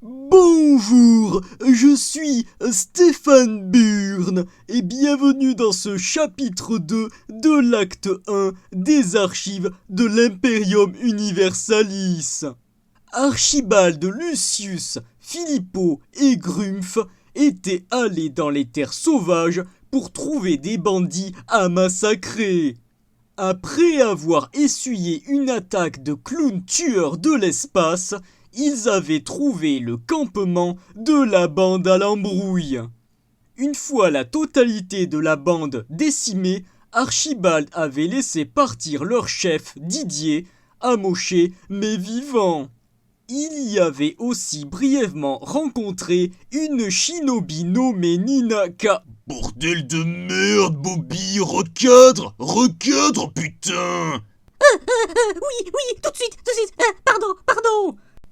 Bonjour, je suis Stéphane Burn et bienvenue dans ce chapitre 2 de l'acte 1 des archives de l'Imperium Universalis. Archibald Lucius, Filippo et Grumpf étaient allés dans les terres sauvages pour trouver des bandits à massacrer. Après avoir essuyé une attaque de clowns tueurs de l'espace, ils avaient trouvé le campement de la bande à l'embrouille. Une fois la totalité de la bande décimée, Archibald avait laissé partir leur chef Didier, amoché mais vivant. Il y avait aussi brièvement rencontré une shinobi nommée Ninaka. Bordel de merde, Bobby, recadre, putain. Oui, tout de suite, pardon.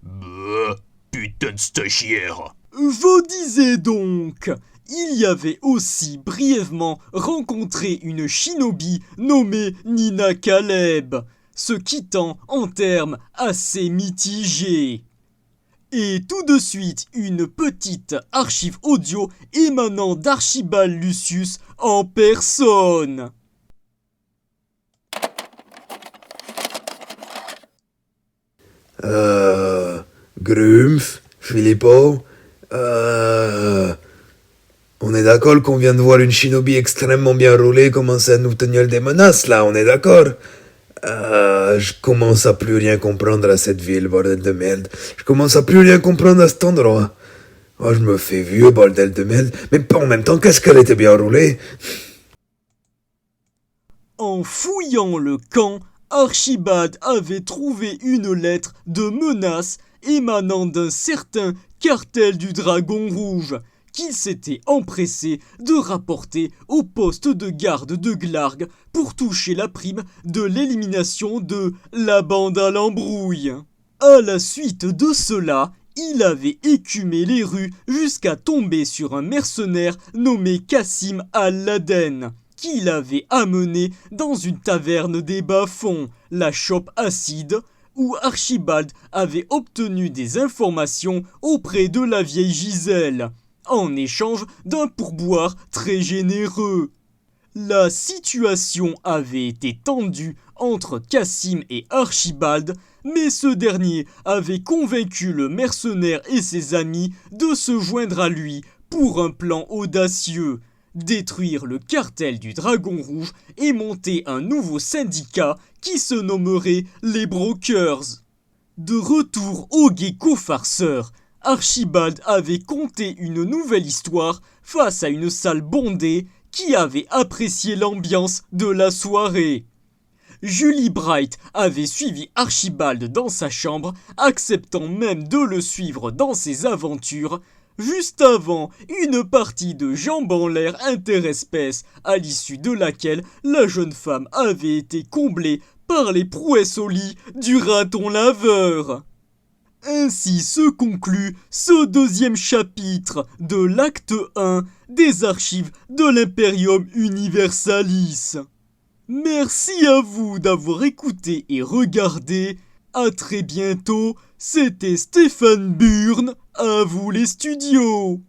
Bah, putain de stagiaire. Je disais donc, il y avait aussi brièvement rencontré une shinobi nommée Nina Caleb, se quittant en termes assez mitigés. Et tout de suite, une petite archive audio émanant d'Archibald Lucius en personne. Grumpf, Filippo, on est d'accord qu'on vient de voir une shinobi extrêmement bien roulée commencer à nous tenir des menaces, là, on est d'accord? Je commence à plus rien comprendre à cette ville, bordel de merde. Je commence à plus rien comprendre à cet endroit. Oh, je me fais vieux, bordel de merde. Mais en même temps, qu'est-ce qu'elle était bien roulée? En fouillant le camp, Archibald avait trouvé une lettre de menace émanant d'un certain cartel du Dragon Rouge, qu'il s'était empressé de rapporter au poste de garde de Glarg pour toucher la prime de l'élimination de la bande à l'embrouille. À la suite de cela, il avait écumé les rues jusqu'à tomber sur un mercenaire nommé Kassim Al-Laden, qu'il avait amené dans une taverne des bas-fonds, la Chope Acide, où Archibald avait obtenu des informations auprès de la vieille Gisèle, en échange d'un pourboire très généreux. La situation avait été tendue entre Kassim et Archibald, mais ce dernier avait convaincu le mercenaire et ses amis de se joindre à lui pour un plan audacieux, détruire le cartel du Dragon Rouge et monter un nouveau syndicat qui se nommerait les Brokers. De retour au gecko farceur, Archibald avait conté une nouvelle histoire face à une salle bondée qui avait apprécié l'ambiance de la soirée. Julie Bright avait suivi Archibald dans sa chambre, acceptant même de le suivre dans ses aventures, juste avant une partie de jambes en l'air interespèces, à l'issue de laquelle la jeune femme avait été comblée par les prouesses au lit du raton laveur. Ainsi se conclut ce deuxième chapitre de l'acte 1 des archives de l'Imperium Universalis. Merci à vous d'avoir écouté et regardé. À très bientôt, c'était Stéphane Burn, à vous les studios.